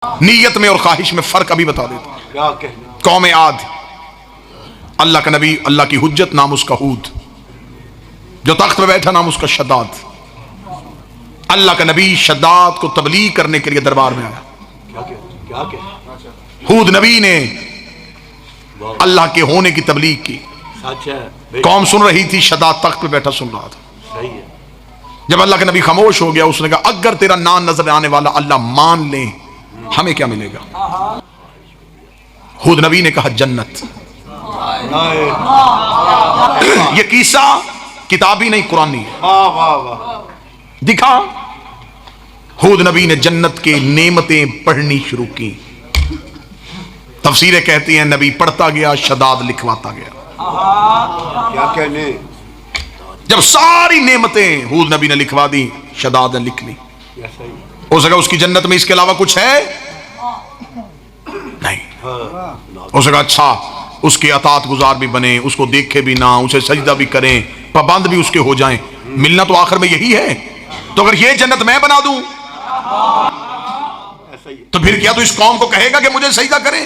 نیت میں اور خواہش میں فرق ابھی بتا دیتا ہوں۔ قوم عاد، اللہ کا نبی، اللہ کی حجت، نام اس کا ہود، جو تخت پہ بیٹھا نام اس کا شداد۔ اللہ کا نبی شداد کو تبلیغ کرنے کے لیے دربار میں آیا۔ ہود نبی نے اللہ کے ہونے کی تبلیغ کی، قوم سن رہی تھی، شداد تخت پہ بیٹھا سن رہا تھا۔ جب اللہ کے نبی خاموش ہو گیا، اس نے کہا اگر تیرا نام نظر آنے والا اللہ مان لے ہمیں کیا ملے گا؟ ہود نبی نے کہا جنت۔ یہ قصہ کتابی نہیں قرآنی ہے، دکھا۔ ہود نبی نے جنت کے نعمتیں پڑھنی شروع کی۔ تفسیریں کہتی ہیں نبی پڑھتا گیا، شداد لکھواتا گیا۔ کیا کہنے؟ جب ساری نعمتیں ہود نبی نے لکھوا دی، شداد نے لکھ لی۔ ہو سکا اس کی جنت میں اس کے علاوہ کچھ ہے؟ نہیں۔ ہو سکا اچھا اس کے اطاعت گزار بھی بنے، اس کو دیکھے بھی نہ، اسے سجدہ بھی کریں، پابند بھی اس کے ہو جائیں۔ ملنا تو آخر میں یہی ہے۔ تو اگر یہ جنت میں بنا دوں تو پھر کیا تو اس قوم کو کہے گا کہ مجھے سجدہ کریں؟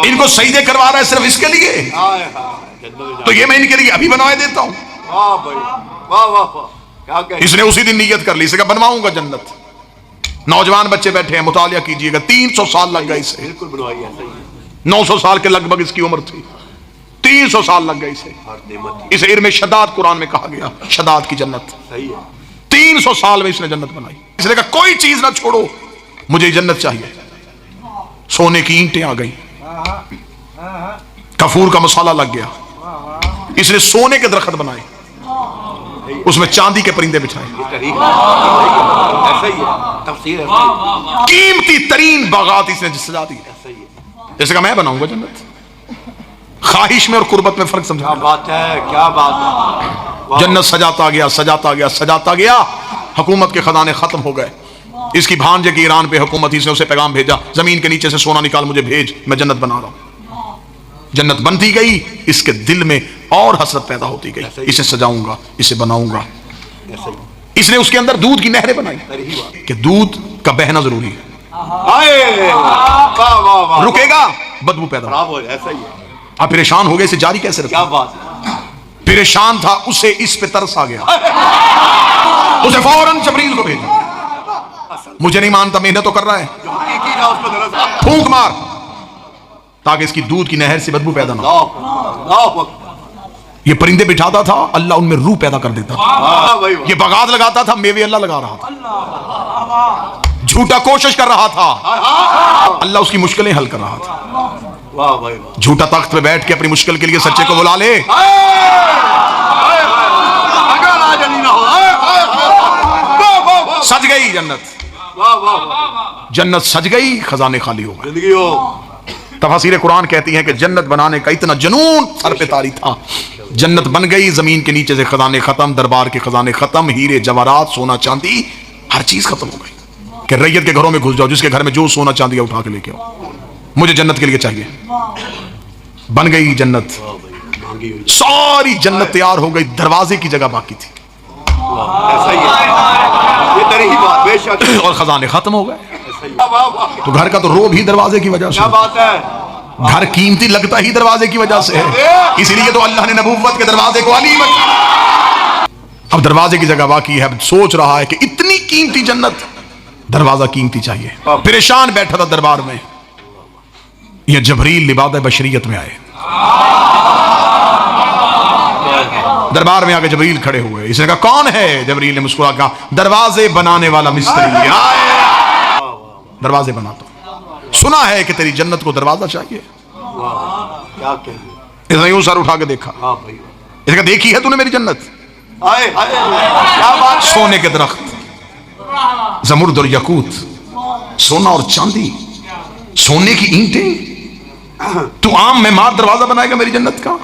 ان کو سجدے کروا رہا ہے صرف اس کے لیے، تو یہ میں ان کے لیے ابھی بنوائے دیتا ہوں۔ اس نے اسی دن نیت کر لی، اسے کہا بنواؤں گا جنت۔ نوجوان بچے بیٹھے ہیں، مطالعہ کیجئے گا، 300 سال لگ گئے اسے، 900 سال کے لگ بھگ اس کی عمر تھی، 300 سال لگ گئے اسے علم شداد قرآن میں کہا گیا، شداد کی جنت۔ 300 سال میں اس نے جنت بنائی۔ اس نے کہا کوئی چیز نہ چھوڑو، مجھے جنت چاہیے۔ سونے کی اینٹیں آ گئی، کفور کا مسالہ لگ گیا، اس نے سونے کے درخت بنائے، اس میں چاندی کے پرندے بچھائے، قیمتی ترین باغات اس نے سجا دی۔ جیسے کہ میں بناؤں گا جنت۔ خواہش میں اور قربت میں فرق سمجھا۔ کیا بات ہے، کیا بات ہے۔ جنت سجاتا گیا، سجاتا گیا، سجاتا گیا، حکومت کے خزانے ختم ہو گئے۔ اس کی بھانجے کی ایران پہ حکومت، ہی سے اسے پیغام بھیجا، زمین کے نیچے سے سونا نکال مجھے بھیج، میں جنت بنا رہا ہوں۔ جنت بنتی گئی، اس کے دل میں اور حسرت پیدا ہوتی گئی، اسے سجاؤں گا، اسے بناؤں گا۔ اس نے اس کے اندر دودھ کی نہریں بنائی کہ دودھ کا بہنا ضروری ہے، رکے گا بدبو پیدا ہوگا۔ آپ پریشان ہو گئے، اسے جاری کیسے رکھیں؟ کیا بات ہے۔ پریشان تھا، اسے اس پہ ترس آ گیا، اسے فوراً جبریل کو بھیجا۔ مجھے نہیں مانتا، محنت تو کر رہا ہے، پھونک مار تاکہ اس کی دودھ کی نہر سے بدبو پیدا نہ ہو۔ یہ پرندے بٹھاتا تھا، اللہ ان میں روح پیدا کر دیتا تھا۔ یہ بغات لگاتا تھا، میوے اللہ لگا رہا تھا۔ جھوٹا کوشش کر رہا تھا، اللہ اس کی مشکلیں حل کر رہا تھا۔ جھوٹا تخت پہ بیٹھ کے اپنی مشکل کے لیے سچے کو بلا لے، سج گئی جنت، جنت سج گئی، خزانے خالی ہو گئے۔ تفاسیر قرآن کہتی ہیں کہ جنت بنانے کا اتنا جنون سر پہ طاری تھا، جنت بن گئی، زمین کے نیچے سے خزانے ختم، دربار کے خزانے ختم، ہیرے جواہرات، سونا چاندی، ہر چیز ختم ہو گئی۔ کہ ریت کے گھروں میں گھس جاؤ، جس کے گھر میں جو سونا چاندی اٹھا کے لے کے آؤ، مجھے جنت کے لیے چاہیے۔ بن گئی جنت، ساری جنت تیار ہو گئی، دروازے کی جگہ باقی تھی، اور خزانے ختم ہو گئے۔ تو گھر کا تو روب ہی دروازے کی وجہ سے، گھر قیمتی لگتا ہی دروازے کی وجہ سے ہے، اسی لیے تو اللہ نے نبوت کے دروازے کو علی بنایا۔ اب دروازے کی جگہ باقی ہے، اب سوچ رہا ہے کہ اتنی قیمتی جنت، دروازہ قیمتی چاہیے۔ پریشان بیٹھا تھا دربار میں، یہ جبریل لباد بشریت میں آئے، دربار میں آ کے جبریل کھڑے ہوئے۔ اس نے کہا کون ہے؟ جبریل نے مسکرا کہا دروازے بنانے والا مستری آئے، دروازے بناتا ہوں، سنا ہے کہ تیری جنت کو دروازہ چاہیے۔ اس نے یوں سر اٹھا کے دیکھا، اس نے کہا دیکھی ہے تو نے میری جنت؟ سونے کے درخت، زمرد اور یاقوت، سونا اور چاندی، سونے کی اینٹیں، تو عام معمار دروازہ بنائے گا میری جنت کا؟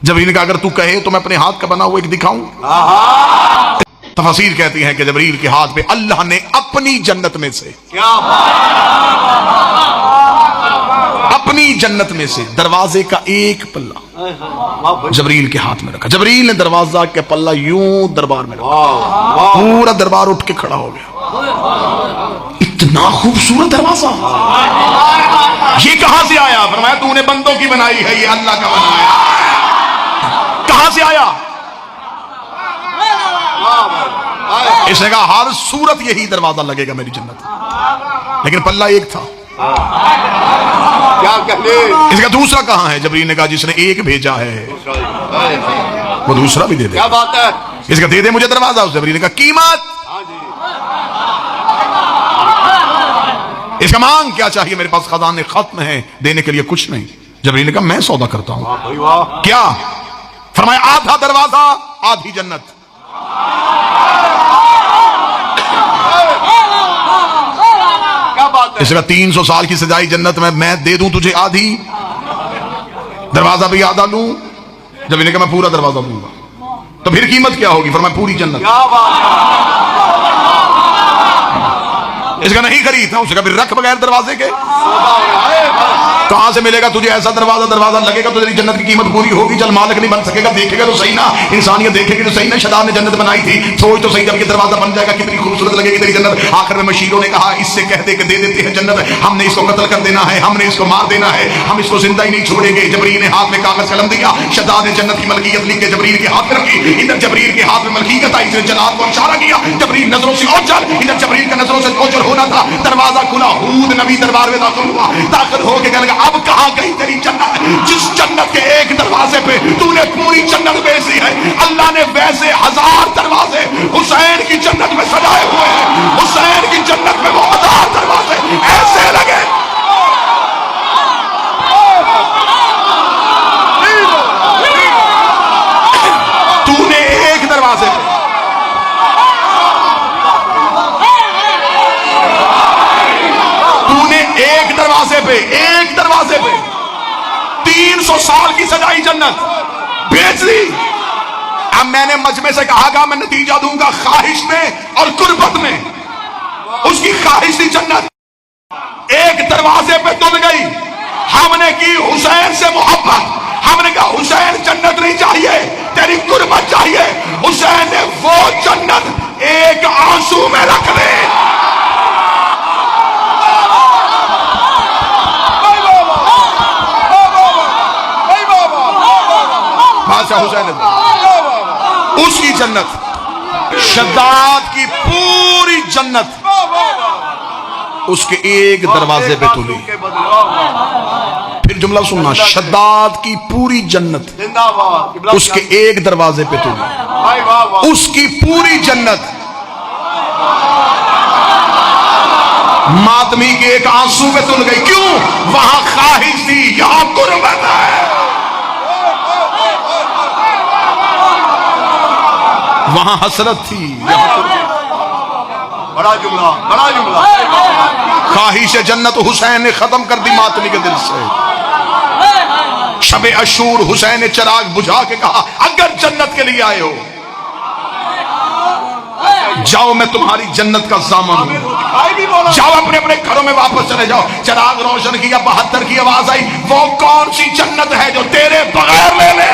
جبریل نے کہا اگر تو کہے تو میں اپنے ہاتھ کا بنا ہوا ایک دکھاؤں۔ تفاسیر کہتی ہیں کہ جبریل کے ہاتھ پہ اللہ نے اپنی جنت میں سے، اپنی جنت میں سے دروازے کا ایک پلہ جبریل کے ہاتھ میں رکھا۔ جبریل نے دروازہ کے پلہ یوں دربار میں رکھا، پورا دربار اٹھ کے کھڑا ہو گیا۔ اتنا خوبصورت دروازہ یہ کہاں سے آیا؟ فرمایا تو نے بندوں کی بنائی ہے، یہ اللہ کا بنایا۔ کہاں سے آیا؟ اس نے کہا ہر صورت یہی دروازہ لگے گا میری جنت، لیکن پلہ ایک تھا۔ کیا کہنے؟ اس کا دوسرا کہاں ہے؟ جبرائیل نے کہا جس نے ایک بھیجا ہے وہ دوسرا بھی دے دے۔ کیا بات ہے؟ اس کا دے دے مجھے دروازہ۔ اس جبرائیل نے کہا قیمت، ہاں جی، اس کا مانگ کیا چاہیے؟ میرے پاس خزانے ختم ہیں، دینے کے لیے کچھ نہیں۔ جبرائیل نے کہا میں سودا کرتا ہوں۔ واہ بھائی واہ، کیا؟ فرمایا آدھا دروازہ آدھی جنت۔ کیا بات ہے؟ اس کا 300 سال کی سجائی جنت میں دے دوں تجھے آدھی، دروازہ بھی آدھا لوں۔ جب انہیں کہا میں پورا دروازہ دوں گا، تو پھر قیمت کیا ہوگی؟ فرمایا پوری جنت۔ کیا بات ہے؟ اس کا نہیں خریدتا، اس کا پھر رکھ بغیر دروازے کے سودا ہو رہا ہے بس۔ کہاں سے ملے گا تجھے ایسا دروازہ لگے گا تو تیری جنت کی قیمت پوری ہوگی۔ چل مالک نہیں بن سکے گا، دیکھے گا تو صحیح نا، انسانیت دیکھے گی تو صحیح نا۔ شداد نے جنت بنائی تھی، سوچ تو صحیح، جب یہ دروازہ بن جائے گا کتنی خوبصورت لگے گی تیری جنت۔ آخر میں مشیروں نے کہا اس سے کہہ دے کہ دے دیتے ہیں جنت، ہم نے اس کو قتل کر دینا ہے، ہم نے اس کو مار دینا ہے، ہم اس کو زندہ ہی نہیں چھوڑیں گے۔ جبرائیل نے ہاتھ میں کاغذ قلم دیا، شداد نے جنت کی ملکیت لکھ کے جبرائیل کے ہاتھ میں رکھی۔ ادھر جبرائیل کے ہاتھ میں ملکیت آئی، اس نے جنات کو اشارہ کیا، جبرائیل نظروں سے اوجھل، ادھر جبرائیل کا نظروں سے اوجھل ہونا تھا۔ دروازہ کھلا، ہود نبی دربار میں داخل ہوا، داخل ہو کے کہنے لگا اب کہاں گئی تیری جنت؟ جس جنت کے ایک دروازے پہ تو نے پوری جنت بیچ دی ہے، اللہ نے ویسے 1000 دروازے حسین کی جنت میں سجائے ہوئے ہیں۔ حسین کی جنت میں وہ 1000 دروازے ایسے لگے۔ تو نے ایک دروازے پہ ایک دروازے پہ 300 سال کی سجائی جنت بیچ دی۔ اب میں نے مجمع سے کہا گا میں نتیجہ دوں گا خواہش میں اور قربت میں، اس کی خواہش تھی جنت، ایک دروازے پہ تل گئی۔ ہم نے کی حسین سے محبت، ہم نے کہا حسین جنت نہیں چاہیے، تیری قربت چاہیے۔ حسین نے وہ جنت ایک آنسو میں رکھ دی۔ بادشاہ حسین اس کی جنت، شداد کی پوری جنت اس کے ایک دروازے پہ تلی۔ پھر جملہ سننا، شداد کی پوری جنت زندہ باد، اس کے ایک دروازے پہ تلی۔ اس کی پوری جنت ماتمی کے ایک آنسو پہ تل گئی۔ کیوں؟ وہاں خواہش تھی، یہاں قربت ہے۔ وہاں حسرت تھی، بڑا جملہ، بڑا جملہ۔ خواہش جنت حسین نے ختم کر دی ماتمی کے دل سے۔ شب عاشور حسین نے چراغ بجھا کے کہا اگر جنت کے لیے آئے ہو جاؤ، میں تمہاری جنت کا ضامن ہوں، جاؤ اپنے اپنے گھروں میں واپس چلے جاؤ۔ چراغ روشن کیا، 72 کی آواز آئی، وہ کون سی جنت ہے جو تیرے بغیر لے لے؟